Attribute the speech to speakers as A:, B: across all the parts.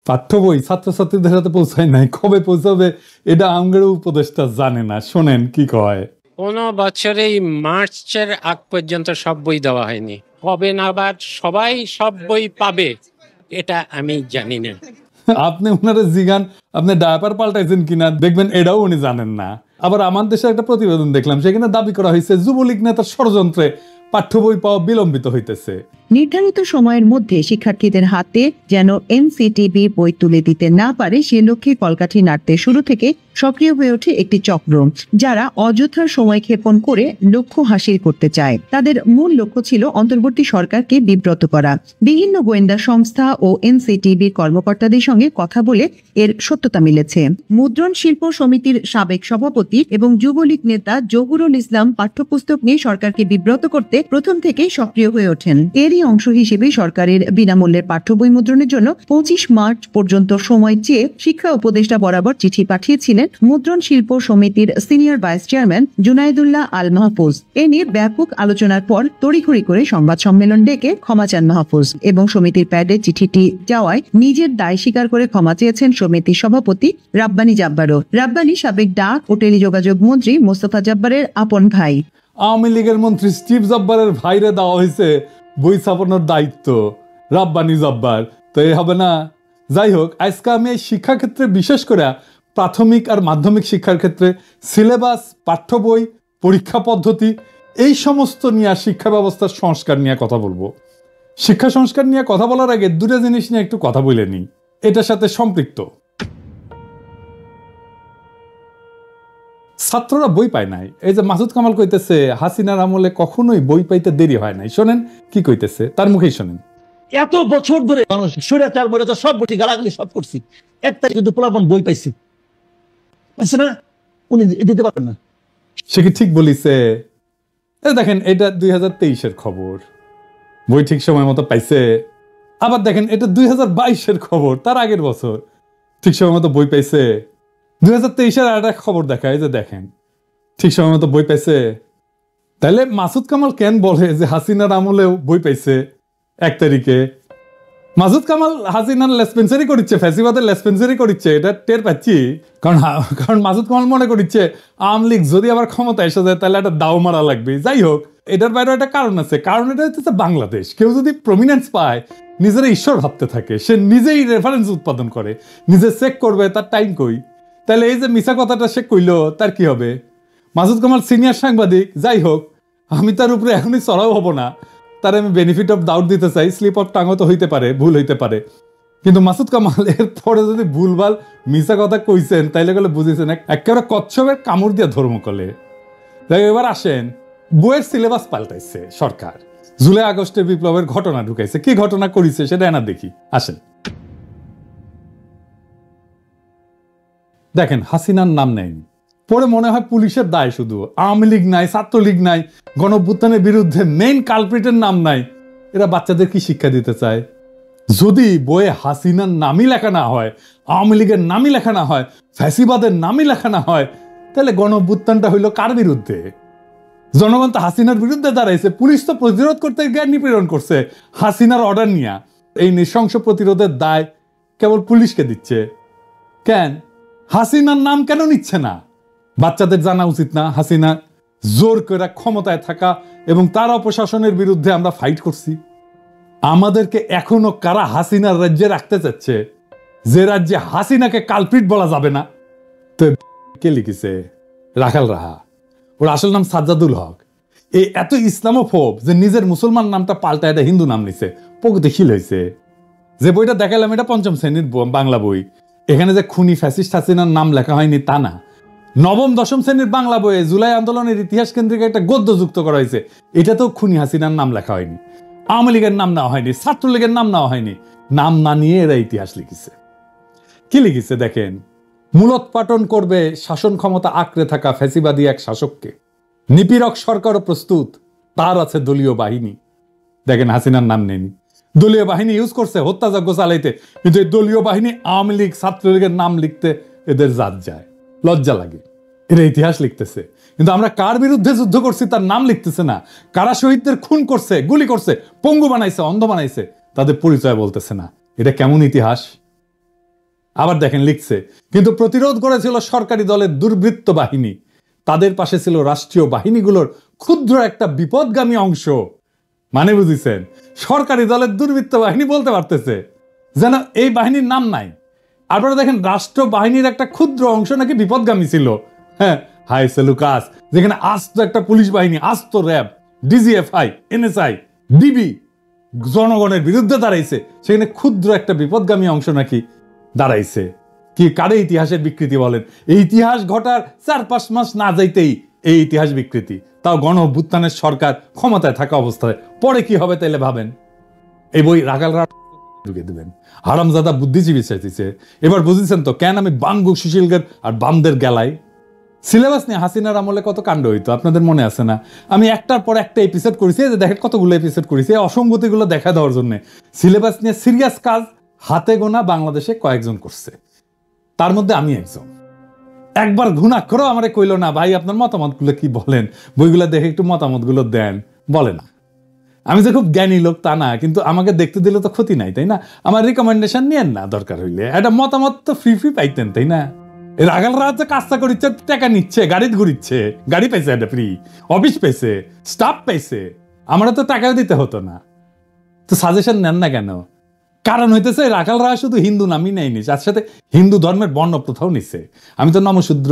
A: পাঠ্য বই ছাত্রছাত্রীদের হাতে পৌঁছায় নাই, কবে পৌঁছাবে এটা আমগের উপদেষ্টা জানে না। শোনেন কি কয়।
B: কোনো বছরেই মার্চের আগ পর্যন্ত সব বই দেওয়া হয়নি, কবে নাগাদ সবাই সব বই পাবে এটা আমি জানি না।
A: আপনি ওনারা জিগান আপনি ডায়াপার পাল্টাইছেন কিনা, দেখবেন এটাও উনি জানেন না। আবার আমার দেশে একটা প্রতিবেদন দেখলাম, সেখানে দাবি করা হয়েছে যুবলীগ নেতার ষড়যন্ত্রে পাঠ্য বই পাওয়া বিলম্বিত হইতেছে।
C: নির্ধারিত সময়ের মধ্যে শিক্ষার্থীদের হাতে যেন এনসিটিবি বই তুলে দিতে না পারে সে লক্ষ্যে কলকাঠি নাড়তে শুরু থেকে সক্রিয় হয়ে ওঠে একটি চক্র, যারা অযথার সময় ক্ষেপণ করে লক্ষ্য হাসিল করতে চায়। তাদের মূল লক্ষ্য ছিল অন্তর্বর্তী সরকারকে বিব্রত করা। বিভিন্ন গোয়েন্দা সংস্থা ও এনসিটিবির কর্মকর্তাদের সঙ্গে কথা বলে এর সত্যতা মিলেছে। মুদ্রণ শিল্প সমিতির সাবেক সভাপতি এবং যুবলীগ নেতা জহুরুল ইসলাম পাঠ্যপুস্তক নিয়ে সরকারকে বিব্রত করতে প্রথম থেকেই সক্রিয় হয়ে ওঠেন। এরই অংশ হিসেবে সরকারের বিনামূল্যের পাঠ্য বই মুদ্রণের জন্য 25 মার্চ পর্যন্ত সময় চেয়ে শিক্ষা উপদেষ্টা বরাবর চিঠি পাঠিয়েছিলেন মুদ্রণ শিল্প সমিতির সিনিয়র ভাইস চেয়ারম্যান জুনাইদুল্লাহ আল মাহফুজ। এ নিয়ে ব্যাপক আলোচনার পর তড়িঘড়ি করে সংবাদ সম্মেলন ডেকে ক্ষমা চান মাহফুজ এবং সমিতির প্যাডে চিঠিটি যাওয়ায় নিজের দায় স্বীকার করে ক্ষমা চেয়েছেন সমিতির সভাপতি রাব্বানী জাব্বারও। রাব্বানী সাবেক ডাক ও টেলিযোগাযোগ মন্ত্রী মোস্তফা জাব্বারের আপন ভাই।
A: আওয়ামী লীগের মন্ত্রী স্টিভ জাব্বারের ভাইরে দেওয়া হয়েছে বই ছাপানোর দায়িত্ব, রাব্বানী জাব্বার তো এই হবে না। যাই হোক, আজকে আমি এই শিক্ষাক্ষেত্রে বিশেষ করে প্রাথমিক আর মাধ্যমিক শিক্ষার ক্ষেত্রে সিলেবাস, পাঠ্য বই, পরীক্ষা পদ্ধতি এই সমস্ত নিয়ে শিক্ষা ব্যবস্থার সংস্কার নিয়ে কথা বলবো। শিক্ষা সংস্কার নিয়ে কথা বলার আগে দুটো জিনিস নিয়ে একটু কথা বলে নিই, এটার সাথে সম্পৃক্ত। ছাত্ররা বই পায় নাই। এই যে মাসুদ কামাল কইতেছে হাসিনার আমলে কখনোই বই পাইতে দেরি হয় নাই, শোনেন কি কইতেছে, তার মুখেই শোনেন।
D: এত বছর ধরে মানুষ স্বৈরাচার বৈরাচার সব বটি গালাগালি সব করছি, একটা কিন্তু পোলাপান বই পাইছি না, উনি দিতে পারবেন না।
A: সে কি ঠিক বলিছে? দেখেন এটা 2023-এর খবর, বই ঠিক সময় মতো পাইছে। আবার দেখেন এটা 2022-এর খবর, তার আগের বছর ঠিক সময় মতো বই পাইছে। 2023-এর আর একটা খবর দেখায় যে দেখেন ঠিক সময় মতো বই পাইছে। তাহলে মাসুদ কামাল কেন বলে যে হাসিনার আমলেও বই পাইছে 1 তারিখে? মাসুদ কামাল হাসিনার লেসপেন্সারি করিচ্ছে, ফ্যাসিবাদের লেসপেন্সারি করিচ্ছে, এটা টের পাচ্ছি। কারণ মাসুদ কামাল মনে করিচ্ছে আওয়ামী লীগ যদি আবার ক্ষমতা এসে যায় তাহলে একটা দাও মারা লাগবে। যাই হোক, এটার বাইরে একটা কারণ আছে। কারণ এটা হচ্ছে বাংলাদেশ, কেউ যদি প্রমিনেন্স পায় নিজেরা ঈশ্বর ভাবতে থাকে, সে নিজেই রেফারেন্স উৎপাদন করে, নিজে চেক করবে তার টাইম কই। তাহলে এই যে মিছা কথাটা সে কইল, তার কি হবে? মাসুদ কামাল সিনিয়র সাংবাদিক, যাই হোক আমি তার উপরে এখনই চড়াও হব না, তার আমি বেনিফিট অফ ডাউট দিতে চাই। স্লিপ অফ টাঙও তো হইতে পারে, ভুল হইতে পারে, কিন্তু মাসুদ কামাল এর পরে যদি ভুলভাল মিছা কথা কইছেন তাইলে গেলে বুঝেছেন একেবারে কচ্ছপের কামড় দিয়ে ধর্ম কলে। এবার আসেন, বইয়ের সিলেবাস পাল্টাইছে সরকার, জুলাই আগস্টের বিপ্লবের ঘটনা ঢুকাইছে। কি ঘটনা করিছে সেটা এনা দেখি, আসেন। দেখেন হাসিনার নাম নেয়নি, পরে মনে হয় পুলিশের দায় শুধু, আওয়ামী লীগ নাই, ছাত্রলীগ নাই, গণঅভ্যুত্থানের বিরুদ্ধে মেইন কালপ্রিটের নাম নাই। এরা বাচ্চাদের কি শিক্ষা দিতে চায়? যদি বইয়ে হাসিনার নামই লেখা না হয়, আওয়ামী লীগের নামই লেখা না হয়, ফ্যাসিবাদের নামই লেখা না হয়, তাহলে গণঅভ্যুত্থানটা হইল কার বিরুদ্ধে? জনগণ তো হাসিনার বিরুদ্ধে দাঁড়াইছে, পুলিশ তো প্রতিরোধ করতে গিয়ে নিপীড়ন করছে হাসিনার অর্ডার নিয়ে। এই নৃশংস প্রতিরোধের দায় কেবল পুলিশকে দিচ্ছে কেন? হাসিনার নাম কেন নিচ্ছে না? বাচ্চাদের জানা উচিত না হাসিনা জোর করে ক্ষমতায় থাকা এবং তার অপশাসনের বিরুদ্ধে আমরা ফাইট করছি। আমাদেরকে এখনো কারা হাসিনার রাজ্যে রাখতে চাচ্ছে, যে রাজ্যে হাসিনাকে কালপ্রিট বলা যাবে না? তো কে লিখেছে? রাখাল রাহা, ওর আসল নাম সাজ্জাদুল হক। এই এত ইসলামোফোব যে নিজের মুসলমান নামটা পাল্টা এটা হিন্দু নাম নিছে, প্রগতিশীল হয়েছে। যে বইটা দেখালাম এটা 5ম শ্রেণীর বাংলা বই, এখানে যে খুনি ফ্যাসিস্ট হাসিনার নাম লেখা হয়নি তা না। 9ম 10ম শ্রেণীর বাংলা বইয়ে জুলাই আন্দোলনের ইতিহাস কেন্দ্রিক একটা গদ্য যুক্ত করা হয়েছে, এটাতেও খুনি হাসিনার নাম লেখা হয়নি, আওয়ামী লীগের নাম নেওয়া হয়নি, ছাত্রলীগের নাম নেওয়া হয়নি। নাম না নিয়ে এরা ইতিহাস লিখেছে। কি লিখেছে দেখেন, মূলোৎপাটন করবে শাসন ক্ষমতা আঁকড়ে থাকা ফ্যাসিবাদী এক শাসককে, নিপীড়ক সরকারও প্রস্তুত, তার আছে দলীয় বাহিনী। দেখেন হাসিনার নাম নেয়নি, দলীয় বাহিনী ইউজ করছে হত্যাযজ্ঞ চালাইতে, কিন্তু এই দলীয় বাহিনী আওয়ামী লীগ ছাত্রলীগের নাম লিখতে এদের জাত যায়, লজ্জা লাগে। এরা ইতিহাস লিখতেছে, কিন্তু আমরা কার বিরুদ্ধে যুদ্ধ করছি তার নাম লিখতেছে না। কারা শহীদদের খুন করছে, গুলি করছে, পঙ্গু বানাইছে, অন্ধ বানাইছে, তাদের পরিচয় বলতেছে না। এটা কেমন ইতিহাস? আবার দেখেন লিখছে, কিন্তু প্রতিরোধ করেছিল সরকারি দলের দুর্বৃত্ত বাহিনী, তাদের পাশে ছিল রাষ্ট্রীয় বাহিনীগুলোর ক্ষুদ্র একটা বিপদগামী অংশ। মানে বুঝিছেন, সরকারি দলের দুর্বৃত্ত বাহিনী বলতে পারতেছে, যেন এই বাহিনীর নাম নাই। আপনারা দেখেন রাষ্ট্র বাহিনীর একটা ক্ষুদ্র অংশ নাকি বিপদগামী ছিল। হ্যাঁ, হাই সেলুকাস, যেখানে আস্ত একটা পুলিশ বাহিনী, আস্ত র্যাব, ডিজিএফআই, এনএসআই, ডিবি জনগণের বিরুদ্ধে দাঁড়াইছে, সেখানে ক্ষুদ্র একটা বিপদগামী অংশ নাকি দাঁড়াইছে। কি কারে ইতিহাসের বিকৃতি বলেন? এই ইতিহাস ঘটার 4-5 মাস না যাইতেই এই ইতিহাস বিকৃতি, তাও গণ অভ্যুত্থানের সরকার ক্ষমতায় থাকা অবস্থায়। পরে কি হবে তাইলে ভাবেন। এই বই রাগাল ঢুকে দেবেন, হারামজাদা বুদ্ধিজীবী চাইতেছে। এবার বুঝেছেন তো কেন আমি বাঙ্গু সুশীলগের আর বামদের গেলাই। সিলেবাস নিয়ে হাসিনার আমলে কত কাণ্ড হইতো আপনাদের মনে আছে না? আমি একটার পর একটা এপিসোড করেছি, যে দেখেন কতগুলো এপিসোড করেছি অসঙ্গতিগুলো দেখা দেওয়ার জন্য। সিলেবাস নিয়ে সিরিয়াস কাজ হাতে গোনা বাংলাদেশে কয়েকজন করছে, তার মধ্যে আমি একজন। একবার ঘুণাক্ষরও আমারে কইল না, ভাই আপনার মতামতগুলো কি বলেন, বইগুলো দেখে একটু মতামতগুলো দেন, বলে না। আমি যে খুব জ্ঞানী লোক তা না, কিন্তু আমাকে দেখতে দিলে তো ক্ষতি নাই, তাই না? আমার রিকমেন্ডেশন নিয়েন না, দরকার হইলে একটা মতামত তো ফ্রি পাইতেন, তাই না? রাগাল রাত কাজটা করিচ্ছে, টাকা নিচ্ছে, গাড়ি ঘুরিচ্ছে, গাড়ি পাইছে একটা ফ্রি, অফিস পাইছে, স্টাফ পাইছে, আমরা তো টাকাও দিতে হতো না। তো সাজেশন নেন না কেন? কারণ হইতেছে রাখাল রাহা শুধু হিন্দু নামই নেয়নি, তার সাথে হিন্দু ধর্মের বর্ণ প্রথাও নিছে। আমি তো নমশূদ্র,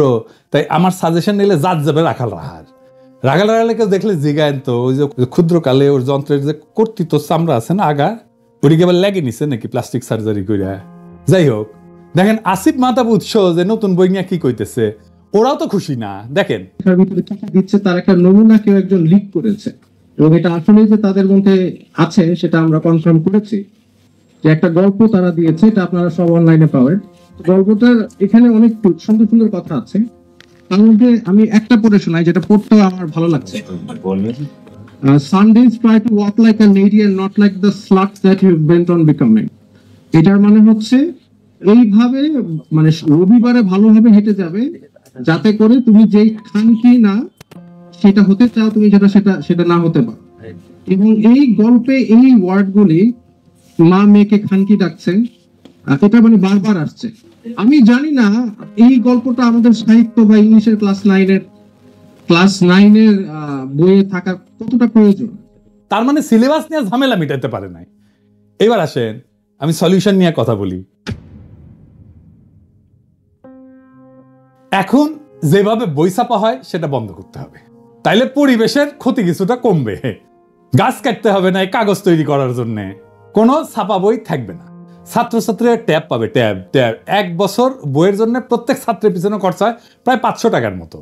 A: তাই আমার সাজেশন নিলে জাত যাবে রাখাল রাহার। রাখাল রাহাকে দেখলে জিগায়েন তো, ওই যে ক্ষুদ্রকালে ওর যন্ত্রের যে কর্তৃত্ব চামড়া আছে না আগা, ওটিকে আবার লেগে নিছে নাকি প্লাস্টিক সার্জারি কইরা। যাই হোক, দেখেন আসিফ মাহতাব উৎস যে নতুন বই নিয়ে কি কইতেছে, ওরাও তো খুশি না। দেখেন
E: দিচ্ছে, তার একটা নমুনা কেউ একজন লিক করেছে, এবং এটা আসলে যে তাদের মধ্যে আছে সেটা আমরা কনফার্ম করেছি। যে একটা গল্প তারা দিয়েছে, এটা আপনারা সব অনলাইনে পাবেন। গল্পটার এখানে অনেক সুন্দর সুন্দর কথা আছে, তার মধ্যে আমি একটা পড়ে শোনাই, যেটা পড়তেও আমার ভালো লাগছে। Sundays try to walk like a lady and not like the sluts that you bent on becoming. এটার মানে হচ্ছে এইভাবে, মানে রবিবারে ভালোভাবে হেঁটে যাবে, যাতে করে তুমি যেই খানকি না সেটা হতে চাও, তুমি সেটা না হতে পারো। এবং এই গল্পে এই ওয়ার্ডগুলি, মা মেয়েকে খানকি ডাকছে, এটা মানে বারবার আসছে। আমি জানি না এই গল্পটা আমাদের সাহিত্য বা ইংলিশের ক্লাস 9-এর বইয়ে থাকা কতটা প্রয়োজন।
A: তার মানে সিলেবাস নিয়ে ঝামেলা মিটাতে পারে নাই। এবার আসেন আমি সলিউশন নিয়ে কথা বলি। এখন যেভাবে বই ছাপা হয় সেটা বন্ধ করতে হবে, তাইলে পরিবেশের ক্ষতি কিছুটা কমবে। গাছ কাটতে হবে না কাগজ তৈরি করার জন্য, কোনো ছাপা বই থাকবে না। ছাত্রছাত্রীরা ট্যাব পাবে, ট্যাব 1 বছর বইয়ের জন্য প্রত্যেক ছাত্রের পিছনে খরচা হয় প্রায় 500 টাকার মতো।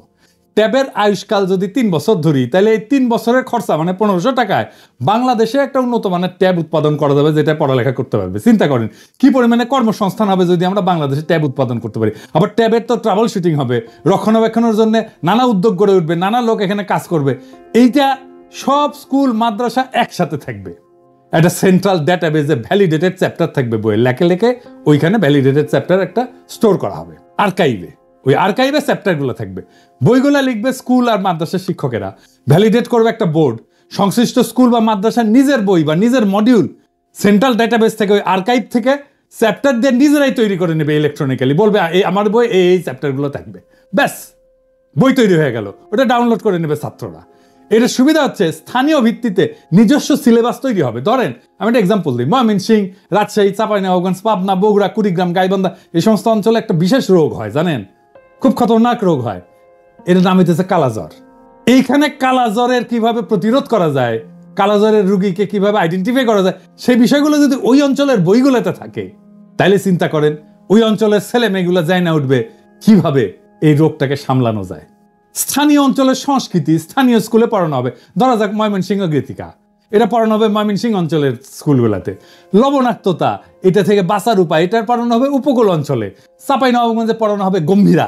A: ট্যাবের আয়ুষ্কাল যদি 3 বছর ধরি, তাহলে এই 3 বছরের খরচা মানে 1500 টাকায় বাংলাদেশে একটা উন্নত মানের ট্যাব উৎপাদন করা যাবে, যেটা পড়ালেখা করতে পারবে। চিন্তা করেন কি পরিমাণে কর্মসংস্থান হবে যদি আমরা বাংলাদেশে ট্যাব উৎপাদন করতে পারি। আবার ট্যাবের তো ট্রাভেল শুটিং হবে, রক্ষণাবেক্ষণের জন্য নানা উদ্যোগ গড়ে উঠবে, নানা লোক এখানে কাজ করবে। এইটা সব স্কুল মাদ্রাসা একসাথে থাকবে, একটা সেন্ট্রাল ডেটাবেজে ভ্যালিডেটেড চ্যাপ্টার থাকবে, বইয়ে লেখে লেখে ওইখানে ভ্যালিডেটেড চ্যাপ্টার একটা স্টোর করা হবে আর্কাইভে। ওই আর্কাইভে চ্যাপ্টারগুলো থাকবে, বইগুলো লিখবে স্কুল আর মাদ্রাসার শিক্ষকেরা, ভ্যালিডেট করবে একটা বোর্ড। সংশ্লিষ্ট স্কুল বা মাদ্রাসার নিজের বই বা নিজের মডিউল সেন্ট্রাল ডেটাবেস থেকে, ওই আর্কাইভ থেকে চ্যাপ্টার দিয়ে নিজেরাই তৈরি করে নেবে ইলেকট্রনিক্যালি, বলবে এই আমার বই এই চ্যাপ্টারগুলো থাকবে, ব্যাস বই তৈরি হয়ে গেল। ওটা ডাউনলোড করে নেবে ছাত্ররা। এটার সুবিধা হচ্ছে স্থানীয় ভিত্তিতে নিজস্ব সিলেবাস তৈরি হবে। ধরেন আমি একটা এক্সাম্পল দিই, ময়মনসিংহ, রাজশাহী, চাঁপাইনবাবগঞ্জ, পাবনা, বগুড়া, কুড়িগ্রাম, গাইবান্ধা, এই সমস্ত অঞ্চলে একটা বিশেষ রোগ হয়, জানেন, খুব খতরনাক রোগ হয়। এর নাম হইতেছে কালাজ্বর। এইখানে কালাজ্বরের কিভাবে প্রতিরোধ করা যায়, কালাজ্বরের রোগীকে কিভাবে আইডেন্টিফাই করা যায়, সেই বিষয়গুলো যদি ওই অঞ্চলের বইগুলোতে থাকে, তাইলে চিন্তা করেন ওই অঞ্চলের ছেলে মেয়েগুলো যায় না উঠবে কিভাবে এই রোগটাকে সামলানো যায়। স্থানীয় অঞ্চলের সংস্কৃতি স্থানীয় স্কুলে পড়ানো হবে। ধরা যাক ময়মনসিংহ গীতিকা, এটা পড়ানো হবে ময়মনসিংহ অঞ্চলের স্কুলগুলোতে। লবণাক্ততা, এটা থেকে বাঁচার উপায়, এটা পড়ানো হবে উপকূল অঞ্চলে। চাঁপাইনবাবগঞ্জে পড়ানো হবে গম্ভীরা,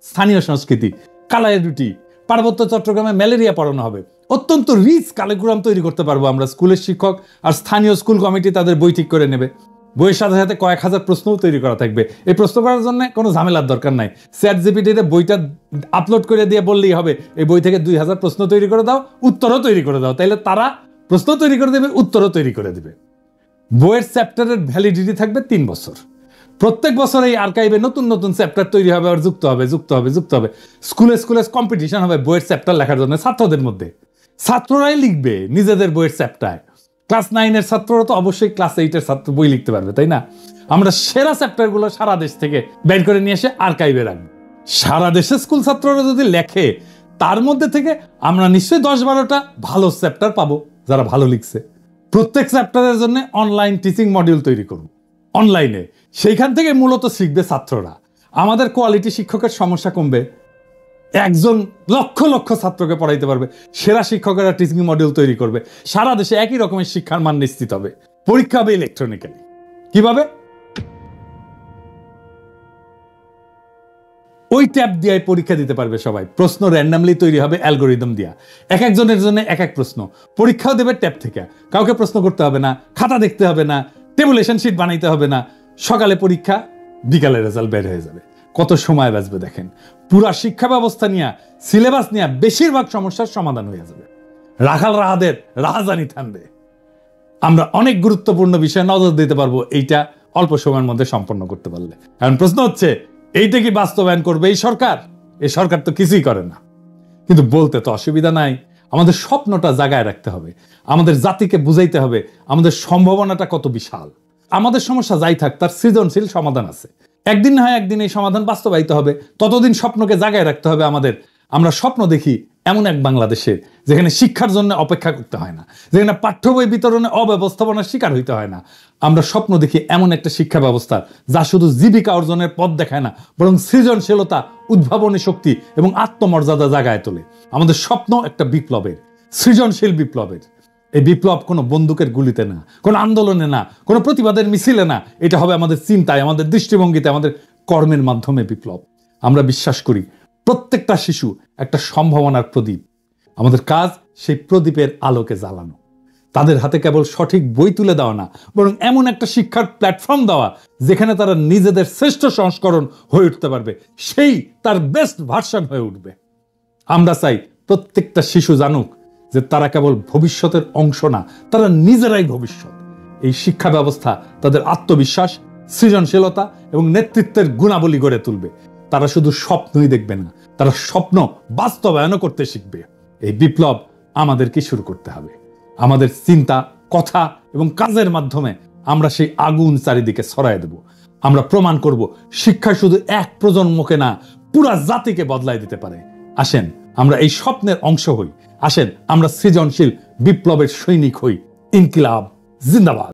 A: স্থানীয় সংস্কৃতি। কালাই রুটি, পার্বত্য চট্টগ্রামে ম্যালেরিয়া পড়ানো হবে। অত্যন্ত রিচ কারিকুলাম তৈরি করতে পারবো আমরা। স্কুলের শিক্ষক আর স্থানীয় স্কুল কমিটি তাদের বই ঠিক করে নেবে। বইয়ের সাথে সাথে কয়েক হাজার প্রশ্নও তৈরি করা থাকবে। এই প্রশ্ন করার জন্য কোনো ঝামেলার দরকার নাই, চ্যাটজিপিটিতে বইটা আপলোড করে দিয়ে বললেই হবে এই বই থেকে 2000 প্রশ্ন তৈরি করে দাও, উত্তরও তৈরি করে দাও, তাইলে তারা প্রশ্ন তৈরি করে দেবে, উত্তরও তৈরি করে দেবে। বইয়ের চ্যাপ্টারের ভ্যালিডিটি থাকবে 3 বছর। প্রত্যেক বছর এই আর্কাইভে নতুন নতুন চ্যাপ্টার তৈরি হবে আর যুক্ত হবে। স্কুলে কম্পিটিশন হবে বইয়ের চ্যাপ্টার লেখার জন্য ছাত্রদের মধ্যে। ছাত্ররাই লিখবে নিজেদের বইয়ের চ্যাপ্টার। ক্লাস 9-এর ছাত্ররা তো অবশ্যই ক্লাস 8-এর ছাত্র বই লিখতে পারবে, তাই না? আমরা সেরা চ্যাপ্টারগুলো সারা দেশ থেকে বের করে নিয়ে এসে আর্কাইভে রাখবো। সারা দেশের স্কুল ছাত্ররা যদি লেখে, তার মধ্যে থেকে আমরা নিশ্চয়ই 10-12টা ভালো চ্যাপ্টার পাবো যারা ভালো লিখছে। প্রত্যেক চ্যাপ্টারের জন্য অনলাইন টিচিং মডিউল তৈরি করব অনলাইনে। সেইখান থেকে মূলত শিখবে ছাত্ররা। আমাদের কোয়ালিটি শিক্ষকের সমস্যা কমবে, একজন লক্ষ লক্ষ ছাত্রকে পড়াইতে পারবে। সেরা শিক্ষকেরা টিচিং মডিউল তৈরি করবে। সারা দেশে একই রকমের শিক্ষার মান নিশ্চিত হবে। পরীক্ষা হবে ইলেকট্রনিক্যালি। কিভাবে? ওই ট্যাব দিয়ে পরীক্ষা দিতে পারবে সবাই। প্রশ্ন র্যান্ডামলি তৈরি হবে অ্যালগোরিদম দিয়া। এক একজনের জন্য এক এক প্রশ্ন। পরীক্ষাও দেবে ট্যাব থেকে। কাউকে প্রশ্ন করতে হবে না, খাতা দেখতে হবে না, টেবুলেশন শিট বানাইতে হবে না। সকালে পরীক্ষা, বিকালে রেজাল্ট বের হয়ে যাবে। কত সময় বাঁচবে দেখেন। পুরা শিক্ষা ব্যবস্থা নিয়ে, সিলেবাস নিয়ে বেশিরভাগ সমস্যার সমাধান হয়ে যাবে। রাখাল রাহাদের রাহাজানি থামবে। আমরা অনেক গুরুত্বপূর্ণ বিষয়ে নজর দিতে পারবো এইটা অল্প সময়ের মধ্যে সম্পন্ন করতে পারলে। এখন প্রশ্ন হচ্ছে, এইটা কি বাস্তবায়ন করবে এই সরকার? এই সরকার তো কিছুই করে না, কিন্তু বলতে তো অসুবিধা নাই। আমাদের স্বপ্নটা জাগায় রাখতে হবে। আমাদের জাতিকে বুঝাইতে হবে আমাদের সম্ভাবনাটা কত বিশাল। আমাদের সমস্যা যাই থাক, তার সৃজনশীল সমাধান আছে। একদিন না হয় একদিন এই সমাধান বাস্তবায়িত হবে। ততদিন স্বপ্নকে জাগায় রাখতে হবে আমাদের। আমরা স্বপ্ন দেখি এমন এক বাংলাদেশে যেখানে শিক্ষার জন্য অপেক্ষা করতে হয় না, যেখানে পাঠ্য বই বিতরণে অব্যবস্থাপনার শিকার হইতে হয় না। আমরা স্বপ্ন দেখি এমন একটা শিক্ষা ব্যবস্থা যা শুধু জীবিকা অর্জনের পথ দেখায় না, বরং সৃজনশীলতা, উদ্ভাবনী শক্তি এবং আত্মমর্যাদা জাগায় তোলে। আমাদের স্বপ্ন একটা বিপ্লবের, সৃজনশীল বিপ্লবের। এই বিপ্লব কোনো বন্দুকের গুলিতে না, কোনো আন্দোলনে না, কোনো প্রতিবাদের মিছিলে না। এটা হবে আমাদের চিন্তায়, আমাদের দৃষ্টিভঙ্গিতে, আমাদের কর্মের মাধ্যমে বিপ্লব। আমরা বিশ্বাস করি প্রত্যেকটা শিশু একটা সম্ভাবনার প্রদীপ। আমাদের কাজ সেই প্রদীপের আলোকে জ্বালানো। তাদের হাতে কেবল সঠিক বই তুলে দেওয়া না, বরং এমন একটা শিক্ষার প্ল্যাটফর্ম দেওয়া যেখানে তারা নিজেদের শ্রেষ্ঠ সংস্করণ হয়ে উঠতে পারবে, সেই তার বেস্ট ভার্সন হয়ে উঠবে। আমরা চাই প্রত্যেকটা শিশু জানুক যে তারা কেবল ভবিষ্যতের অংশ না, তারা নিজেরাই ভবিষ্যৎ। এই শিক্ষা ব্যবস্থা তাদের আত্মবিশ্বাস, সৃজনশীলতা এবং নেতৃত্বের গুণাবলী গড়ে তুলবে। তারা শুধু স্বপ্নই দেখবে না, তারা স্বপ্ন বাস্তবায়নও করতে শিখবে। এই বিপ্লব আমাদেরকে শুরু করতে হবে। আমাদের চিন্তা, কথা এবং কাজের মাধ্যমে আমরা সেই আগুন চারিদিকে ছড়ায় দেব। আমরা প্রমাণ করব শিক্ষা শুধু এক প্রজন্মকে না, পুরা জাতিকে বদলায় দিতে পারে। আসেন আমরা এই স্বপ্নের অংশ হই। আসেন আমরা সৃজনশীল বিপ্লবের সৈনিক হই। ইনকিলাব জিন্দাবাদ।